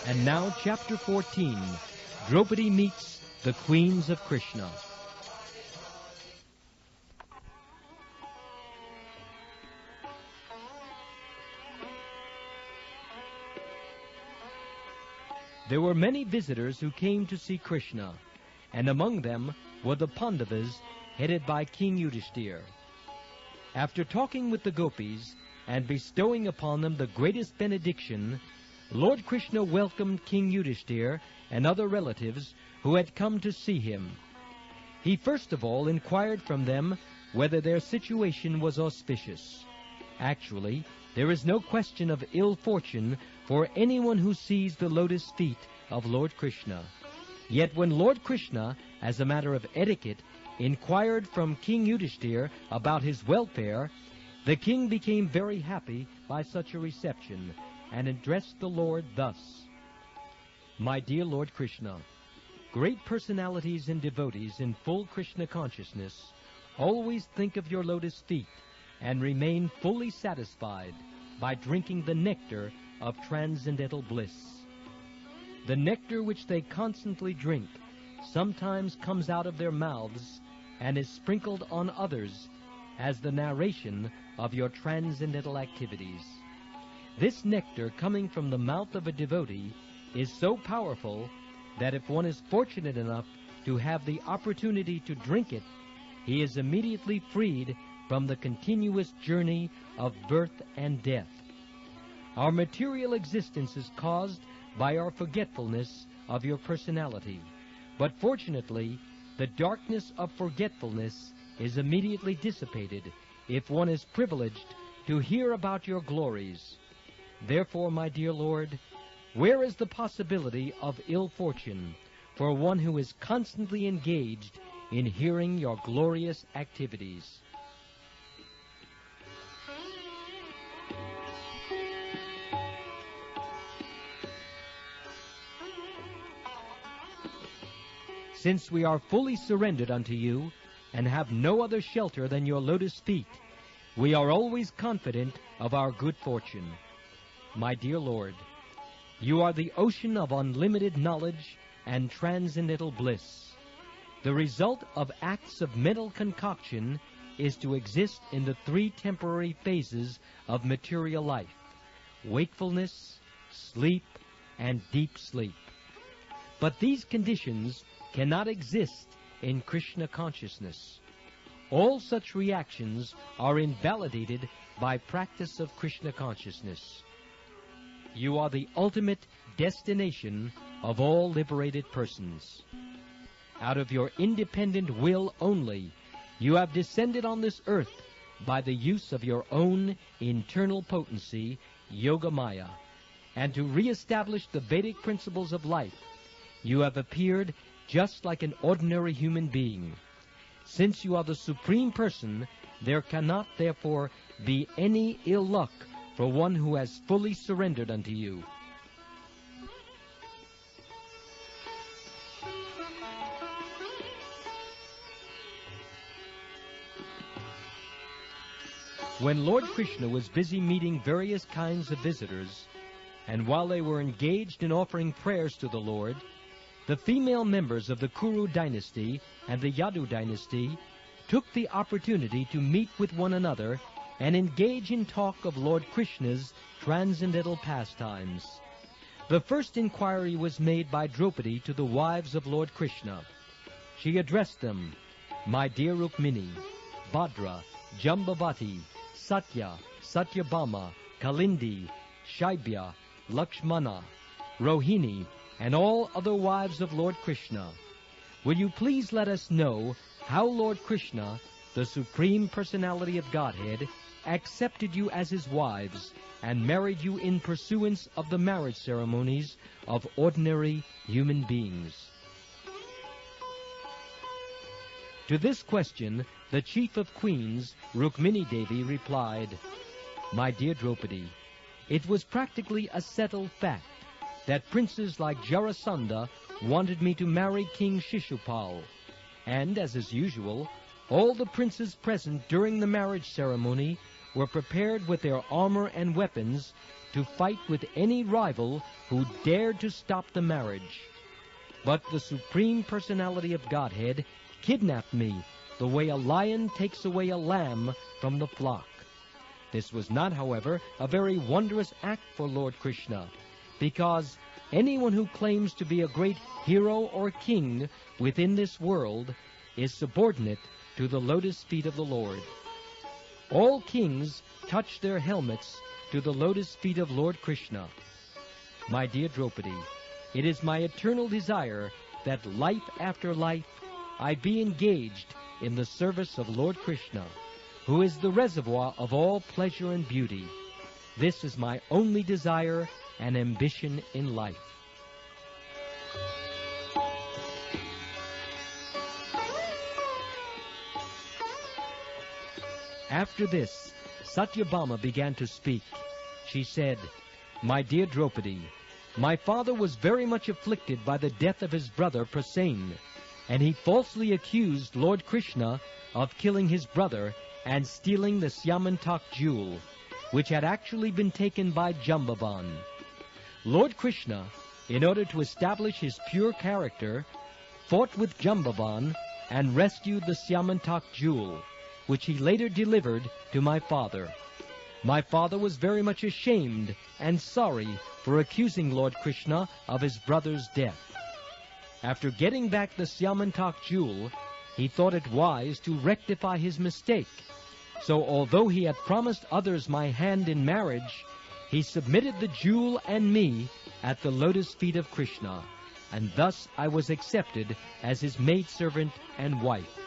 And now, Chapter 14, Draupadi meets the Queens of Krishna. There were many visitors who came to see Krishna, and among them were the Pandavas, headed by King Yudhishthira. After talking with the gopis and bestowing upon them the greatest benediction, Lord Krishna welcomed King Yudhishthira and other relatives who had come to see him. He first of all inquired from them whether their situation was auspicious. Actually, there is no question of ill fortune for anyone who sees the lotus feet of Lord Krishna. Yet when Lord Krishna, as a matter of etiquette, inquired from King Yudhishthira about his welfare, the king became very happy by such a reception, and addressed the Lord thus: "My dear Lord Krishna, great personalities and devotees in full Krishna consciousness always think of your lotus feet and remain fully satisfied by drinking the nectar of transcendental bliss. The nectar which they constantly drink sometimes comes out of their mouths and is sprinkled on others as the narration of your transcendental activities. This nectar coming from the mouth of a devotee is so powerful that if one is fortunate enough to have the opportunity to drink it, he is immediately freed from the continuous journey of birth and death. Our material existence is caused by our forgetfulness of your personality, but fortunately, the darkness of forgetfulness is immediately dissipated if one is privileged to hear about your glories. Therefore, my dear Lord, where is the possibility of ill fortune for one who is constantly engaged in hearing your glorious activities?" Since we are fully surrendered unto you, and have no other shelter than your lotus feet, we are always confident of our good fortune. My dear Lord, you are the ocean of unlimited knowledge and transcendental bliss. The result of acts of mental concoction is to exist in the three temporary phases of material life: wakefulness, sleep, and deep sleep. But these conditions cannot exist in Krishna consciousness. All such reactions are invalidated by practice of Krishna consciousness. You are the ultimate destination of all liberated persons. Out of your independent will only, you have descended on this earth by the use of your own internal potency, Yoga Maya, and to re-establish the Vedic principles of life, you have appeared just like an ordinary human being. Since you are the Supreme Person, there cannot therefore be any ill luck for one who has fully surrendered unto you. When Lord Krishna was busy meeting various kinds of visitors, and while they were engaged in offering prayers to the Lord, the female members of the Kuru dynasty and the Yadu dynasty took the opportunity to meet with one another and engage in talk of Lord Krishna's transcendental pastimes. The first inquiry was made by Draupadi to the wives of Lord Krishna. She addressed them: "My dear Rukmini, Bhadra, Jambavati, Satya, Satyabhama, Kalindi, Shaibya, Lakshmana, Rohini, and all other wives of Lord Krishna, will you please let us know how Lord Krishna, the Supreme Personality of Godhead, accepted you as his wives and married you in pursuance of the marriage ceremonies of ordinary human beings?" To this question, the chief of queens, Rukmini Devi, replied: "My dear Draupadi, it was practically a settled fact that princes like Jarasandha wanted me to marry King Shishupal, and, as is usual, all the princes present during the marriage ceremony were prepared with their armor and weapons to fight with any rival who dared to stop the marriage. But the Supreme Personality of Godhead kidnapped me the way a lion takes away a lamb from the flock. This was not, however, a very wondrous act for Lord Krishna, because anyone who claims to be a great hero or king within this world is subordinate to the lotus feet of the Lord. All kings touch their helmets to the lotus feet of Lord Krishna. My dear Draupadi, it is my eternal desire that life after life I be engaged in the service of Lord Krishna, who is the reservoir of all pleasure and beauty. This is my only desire and ambition in life. After this, Satyabhama began to speak. She said, "My dear Draupadi, my father was very much afflicted by the death of his brother Prasen, and he falsely accused Lord Krishna of killing his brother and stealing the Syamantak jewel, which had actually been taken by Jambavan. Lord Krishna, in order to establish his pure character, fought with Jambavan and rescued the Syamantak jewel, which he later delivered to my father. My father was very much ashamed and sorry for accusing Lord Krishna of his brother's death. After getting back the Syamantak jewel, he thought it wise to rectify his mistake. So although he had promised others my hand in marriage, he submitted the jewel and me at the lotus feet of Krishna, and thus I was accepted as his maidservant and wife."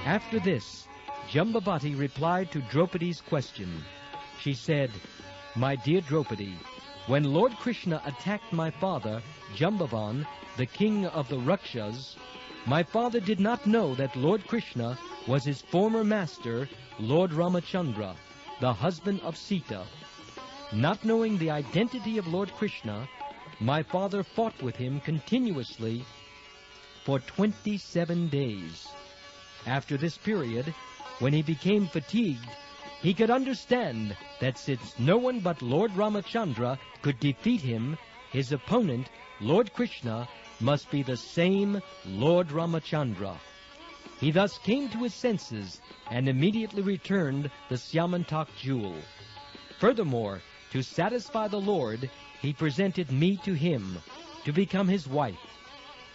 After this, Jambavati replied to Draupadi's question. She said, "My dear Draupadi, when Lord Krishna attacked my father, Jambavan, the king of the Rakshas, my father did not know that Lord Krishna was his former master, Lord Ramachandra, the husband of Sita. Not knowing the identity of Lord Krishna, my father fought with him continuously for 27 days. After this period, when he became fatigued, he could understand that since no one but Lord Ramachandra could defeat him, his opponent, Lord Krishna, must be the same Lord Ramachandra. He thus came to his senses and immediately returned the Syamantak jewel. Furthermore, to satisfy the Lord, he presented me to him to become his wife.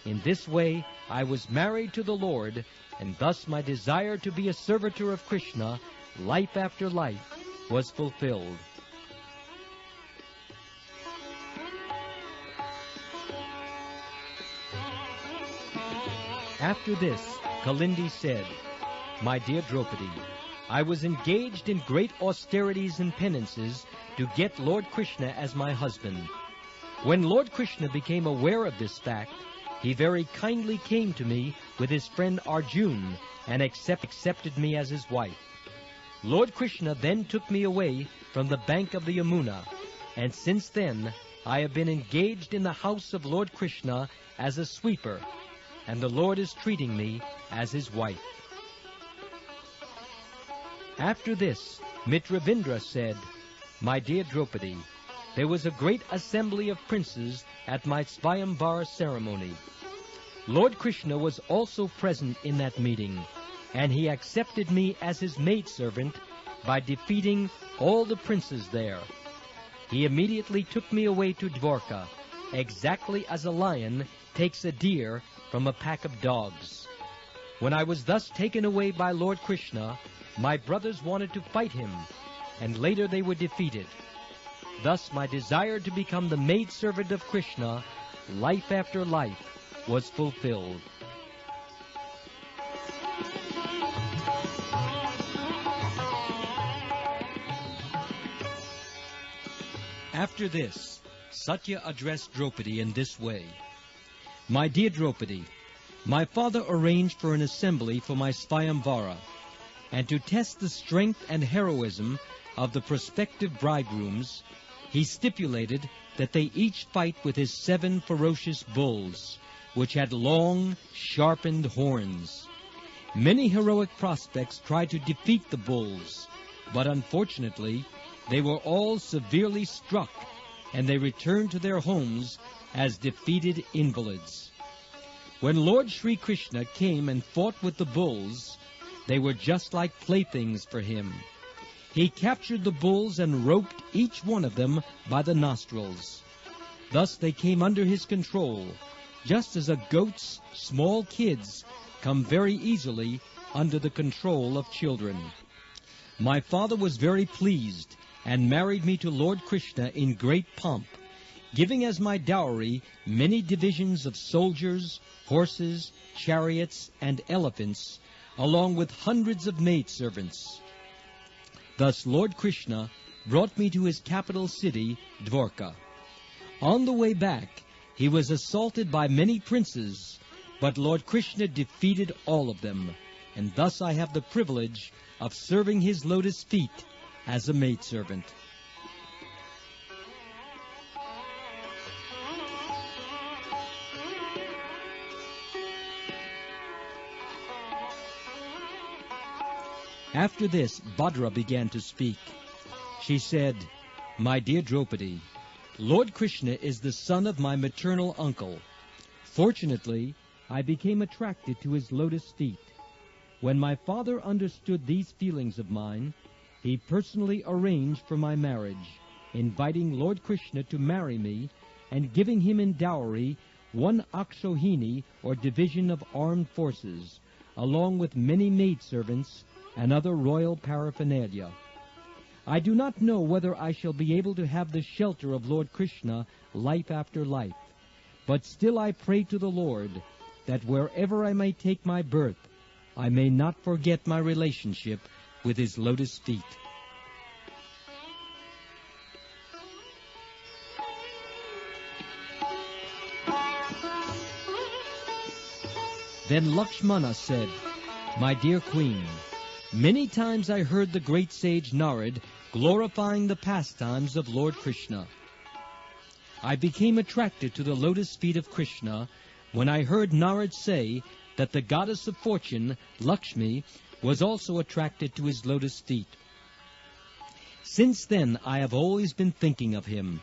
In this way, I was married to the Lord, and thus my desire to be a servitor of Krishna, life after life, was fulfilled." After this, Kalindi said, "My dear Draupadi, I was engaged in great austerities and penances to get Lord Krishna as my husband. When Lord Krishna became aware of this fact, he very kindly came to me with his friend Arjun and accepted me as his wife. Lord Krishna then took me away from the bank of the Yamuna, and since then I have been engaged in the house of Lord Krishna as a sweeper, and the Lord is treating me as his wife." After this, Mitravindra said, "My dear Draupadi, there was a great assembly of princes at my Svayamvara ceremony. Lord Krishna was also present in that meeting, and he accepted me as his maidservant by defeating all the princes there. He immediately took me away to Dwarka, exactly as a lion takes a deer from a pack of dogs. When I was thus taken away by Lord Krishna, my brothers wanted to fight him, and later they were defeated. Thus my desire to become the maidservant of Krishna, life after life, was fulfilled." After this, Satya addressed Draupadi in this way. "My dear Draupadi, my father arranged for an assembly for my Svayamvara, and to test the strength and heroism of the prospective bridegrooms, he stipulated that they each fight with his 7 ferocious bulls, which had long, sharpened horns. Many heroic prospects tried to defeat the bulls, but unfortunately they were all severely struck, and they returned to their homes as defeated invalids. When Lord Sri Krishna came and fought with the bulls, they were just like playthings for him. He captured the bulls and roped each one of them by the nostrils. Thus they came under his control, just as a goat's small kids come very easily under the control of children. My father was very pleased and married me to Lord Krishna in great pomp, giving as my dowry many divisions of soldiers, horses, chariots, and elephants, along with hundreds of maidservants. Thus Lord Krishna brought me to his capital city, Dwarka. On the way back, he was assaulted by many princes, but Lord Krishna defeated all of them, and thus I have the privilege of serving his lotus feet as a maidservant. After this, Bhadra began to speak. She said, "My dear Draupadi, Lord Krishna is the son of my maternal uncle. Fortunately, I became attracted to his lotus feet. When my father understood these feelings of mine, he personally arranged for my marriage, inviting Lord Krishna to marry me and giving him in dowry 1 Akshohini, or division of armed forces, along with many maidservants and other royal paraphernalia. I do not know whether I shall be able to have the shelter of Lord Krishna life after life, but still I pray to the Lord that wherever I may take my birth, I may not forget my relationship with his lotus feet." Then Lakshmana said, "My dear Queen, many times I heard the great sage Narad glorifying the pastimes of Lord Krishna. I became attracted to the lotus feet of Krishna when I heard Narad say that the goddess of fortune, Lakshmi, was also attracted to his lotus feet. Since then I have always been thinking of him,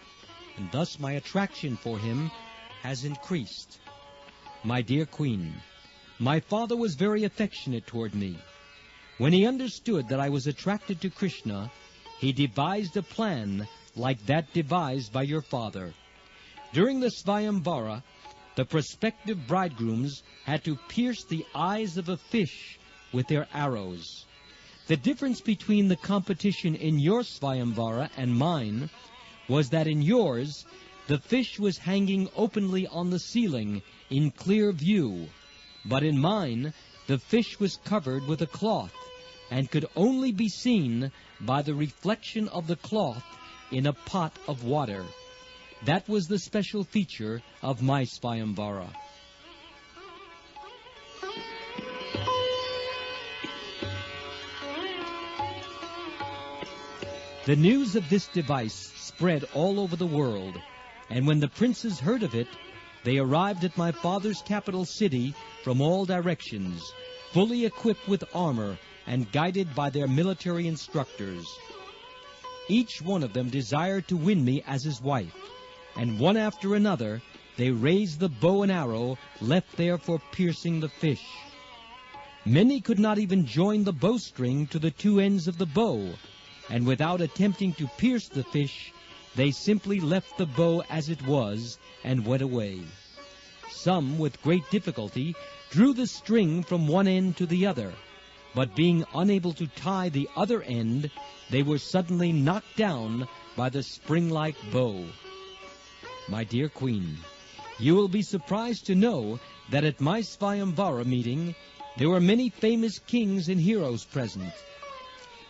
and thus my attraction for him has increased. My dear Queen, my father was very affectionate toward me. When he understood that I was attracted to Krishna, he devised a plan like that devised by your father. During the Svayamvara, the prospective bridegrooms had to pierce the eyes of a fish with their arrows. The difference between the competition in your Svayamvara and mine was that in yours, the fish was hanging openly on the ceiling in clear view, but in mine, the fish was covered with a cloth and could only be seen by the reflection of the cloth in a pot of water. That was the special feature of my Svayamvara." The news of this device spread all over the world, and when the princes heard of it, they arrived at my father's capital city from all directions, fully equipped with armor and guided by their military instructors. Each one of them desired to win me as his wife, and one after another they raised the bow and arrow left there for piercing the fish. Many could not even join the bowstring to the two ends of the bow, and without attempting to pierce the fish, they simply left the bow as it was and went away. Some, with great difficulty, drew the string from one end to the other, but being unable to tie the other end, they were suddenly knocked down by the spring-like bow. My dear Queen, you will be surprised to know that at my Svayamvara meeting, there were many famous kings and heroes present.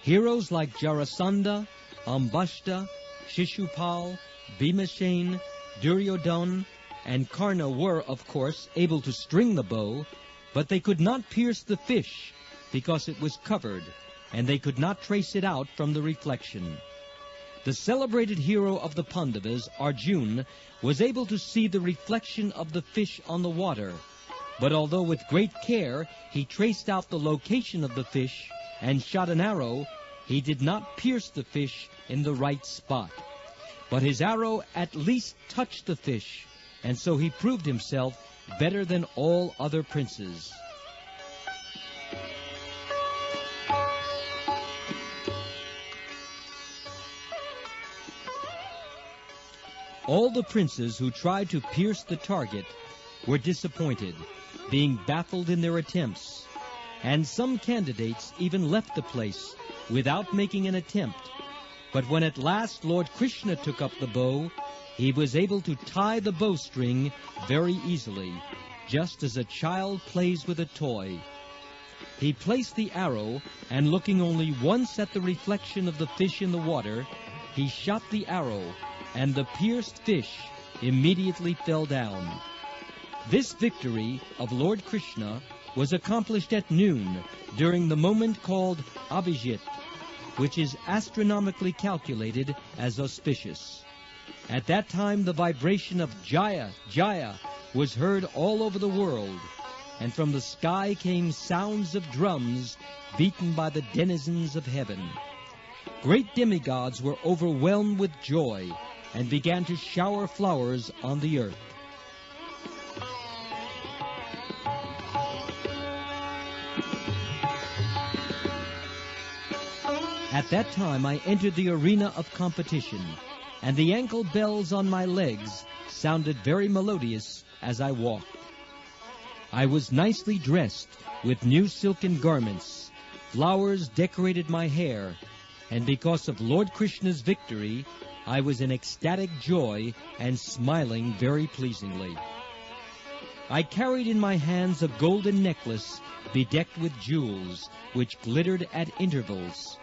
Heroes like Jarasandha, Ambashta, Shishupal, Bhimashen, Duryodhana, and Karna were, of course, able to string the bow, but they could not pierce the fish because it was covered, and they could not trace it out from the reflection. The celebrated hero of the Pandavas, Arjuna, was able to see the reflection of the fish on the water. But although with great care he traced out the location of the fish and shot an arrow, he did not pierce the fish in the right spot. But his arrow at least touched the fish, and so he proved himself better than all other princes. All the princes who tried to pierce the target were disappointed, being baffled in their attempts, and some candidates even left the place without making an attempt. But when at last Lord Krishna took up the bow, he was able to tie the bowstring very easily, just as a child plays with a toy. He placed the arrow, and looking only once at the reflection of the fish in the water, he shot the arrow, and the pierced fish immediately fell down. This victory of Lord Krishna was accomplished at noon during the moment called Abhijit, which is astronomically calculated as auspicious. At that time the vibration of Jaya, Jaya was heard all over the world, and from the sky came sounds of drums beaten by the denizens of heaven. Great demigods were overwhelmed with joy and began to shower flowers on the earth. At that time I entered the arena of competition, and the ankle bells on my legs sounded very melodious as I walked. I was nicely dressed with new silken garments. Flowers decorated my hair, and because of Lord Krishna's victory, I was in ecstatic joy and smiling very pleasingly. I carried in my hands a golden necklace bedecked with jewels, which glittered at intervals.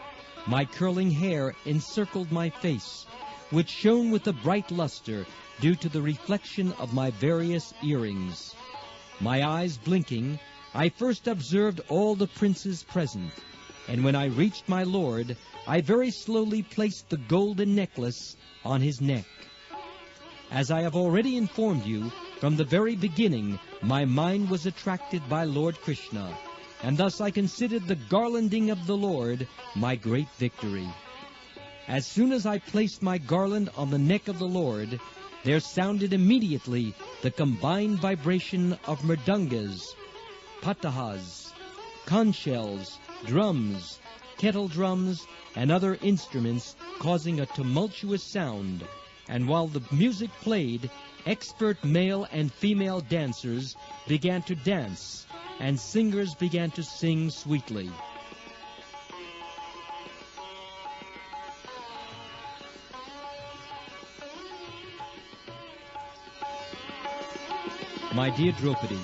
My curling hair encircled my face, which shone with a bright luster due to the reflection of my various earrings. My eyes blinking, I first observed all the princes present, and when I reached my lord, I very slowly placed the golden necklace on his neck. As I have already informed you, from the very beginning my mind was attracted by Lord Krishna, and thus I considered the garlanding of the Lord my great victory. As soon as I placed my garland on the neck of the Lord, there sounded immediately the combined vibration of mridangas, patahas, conch shells, drums, kettle drums, and other instruments, causing a tumultuous sound. And while the music played, expert male and female dancers began to dance, and singers began to sing sweetly. My dear Draupadi,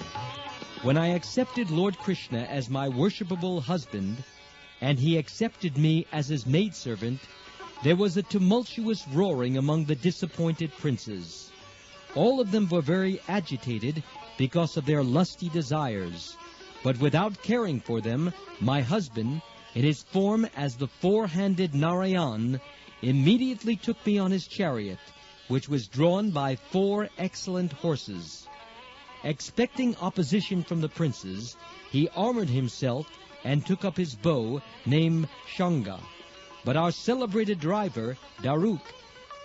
when I accepted Lord Krishna as my worshipable husband, and he accepted me as his maidservant, there was a tumultuous roaring among the disappointed princes. All of them were very agitated because of their lusty desires, but without caring for them, my husband, in his form as the four-handed Narayan, immediately took me on his chariot, which was drawn by 4 excellent horses. Expecting opposition from the princes, he armored himself and took up his bow, named Shanga. But our celebrated driver, Daruk,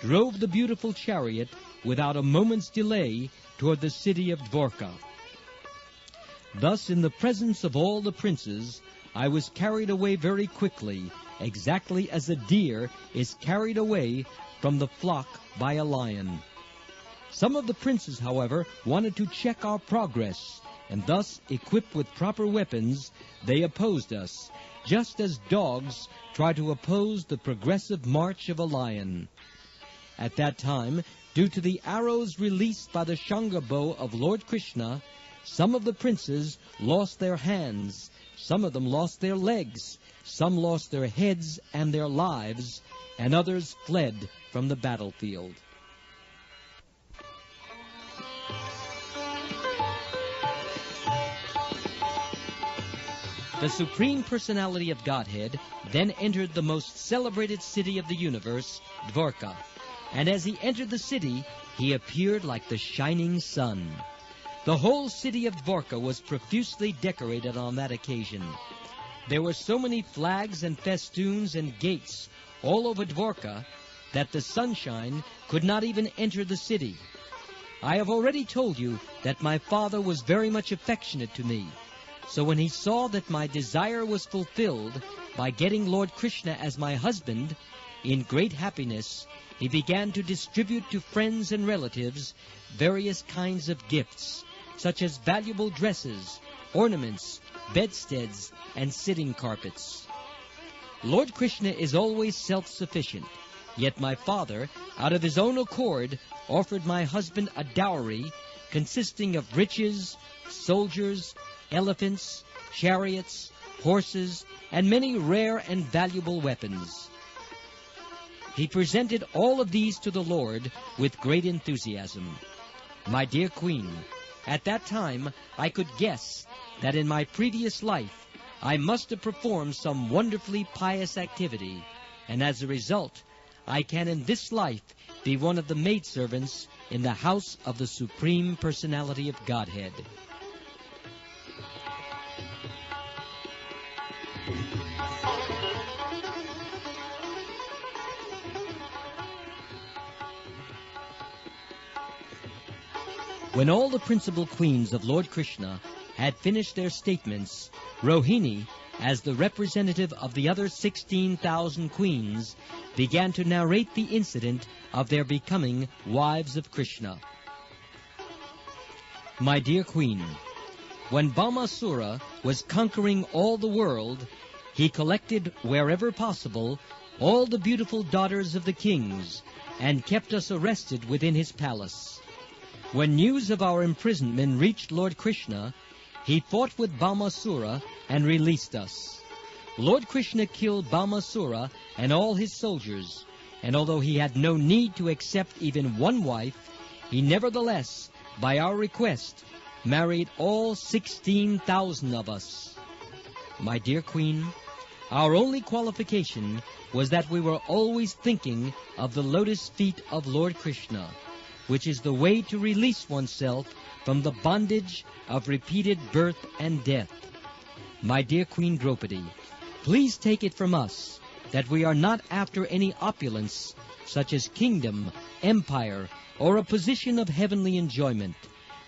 drove the beautiful chariot without a moment's delay toward the city of Dwarka. Thus, in the presence of all the princes, I was carried away very quickly, exactly as a deer is carried away from the flock by a lion. Some of the princes, however, wanted to check our progress, and thus, equipped with proper weapons, they opposed us, just as dogs try to oppose the progressive march of a lion. At that time, due to the arrows released by the Shanga bow of Lord Krishna, some of the princes lost their hands, some of them lost their legs, some lost their heads and their lives, and others fled from the battlefield. The Supreme Personality of Godhead then entered the most celebrated city of the universe, Dvorka, and as he entered the city, he appeared like the shining sun. The whole city of Dvorka was profusely decorated on that occasion. There were so many flags and festoons and gates all over Dvorka that the sunshine could not even enter the city. I have already told you that my father was very much affectionate to me. So when he saw that my desire was fulfilled by getting Lord Krishna as my husband, in great happiness, he began to distribute to friends and relatives various kinds of gifts, such as valuable dresses, ornaments, bedsteads, and sitting carpets. Lord Krishna is always self-sufficient, yet my father, out of his own accord, offered my husband a dowry consisting of riches, soldiers, elephants, chariots, horses, and many rare and valuable weapons. He presented all of these to the Lord with great enthusiasm. My dear Queen, at that time I could guess that in my previous life I must have performed some wonderfully pious activity, and as a result, I can in this life be one of the maidservants in the house of the Supreme Personality of Godhead. When all the principal queens of Lord Krishna had finished their statements, Rohini, as the representative of the other 16,000 queens, began to narrate the incident of their becoming wives of Krishna. My dear Queen, when Bhamasura was conquering all the world, he collected wherever possible all the beautiful daughters of the kings and kept us arrested within his palace. When news of our imprisonment reached Lord Krishna, he fought with Bhamasura and released us. Lord Krishna killed Bhamasura and all his soldiers, and although he had no need to accept even one wife, he nevertheless, by our request, married all 16,000 of us. My dear Queen, our only qualification was that we were always thinking of the lotus feet of Lord Krishna, which is the way to release oneself from the bondage of repeated birth and death. My dear Queen Draupadi, please take it from us that we are not after any opulence, such as kingdom, empire, or a position of heavenly enjoyment.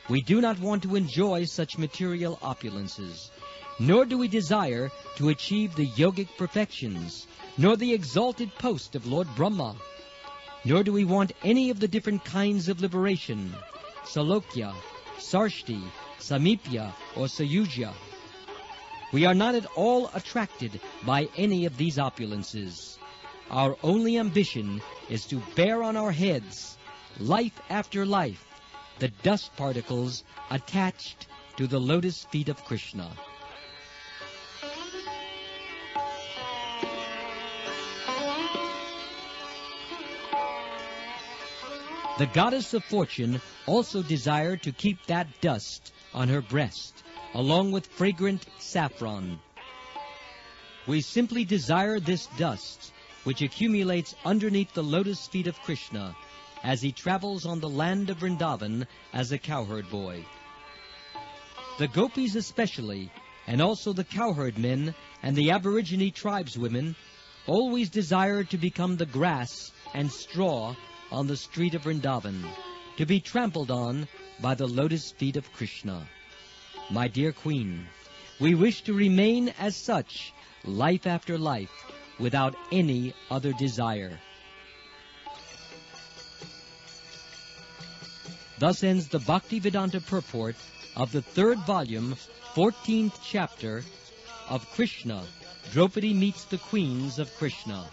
We do not want to enjoy such material opulences, nor do we desire to achieve the yogic perfections, nor the exalted post of Lord Brahma. Nor do we want any of the different kinds of liberation, Salokya, Sarshti, Samipya, or Sayujya. We are not at all attracted by any of these opulences. Our only ambition is to bear on our heads, life after life, the dust particles attached to the lotus feet of Krishna. The goddess of fortune also desired to keep that dust on her breast, along with fragrant saffron. We simply desire this dust, which accumulates underneath the lotus feet of Krishna, as he travels on the land of Vrindavan as a cowherd boy. The gopis especially, and also the cowherd men and the aborigine tribeswomen, always desire to become the grass and straw on the street of Vrindavan, to be trampled on by the lotus feet of Krishna. My dear Queen, we wish to remain as such, life after life, without any other desire. Thus ends the Bhaktivedanta purport of the 3rd volume, 14th chapter of Krishna, Draupadi Meets the Queens of Krishna.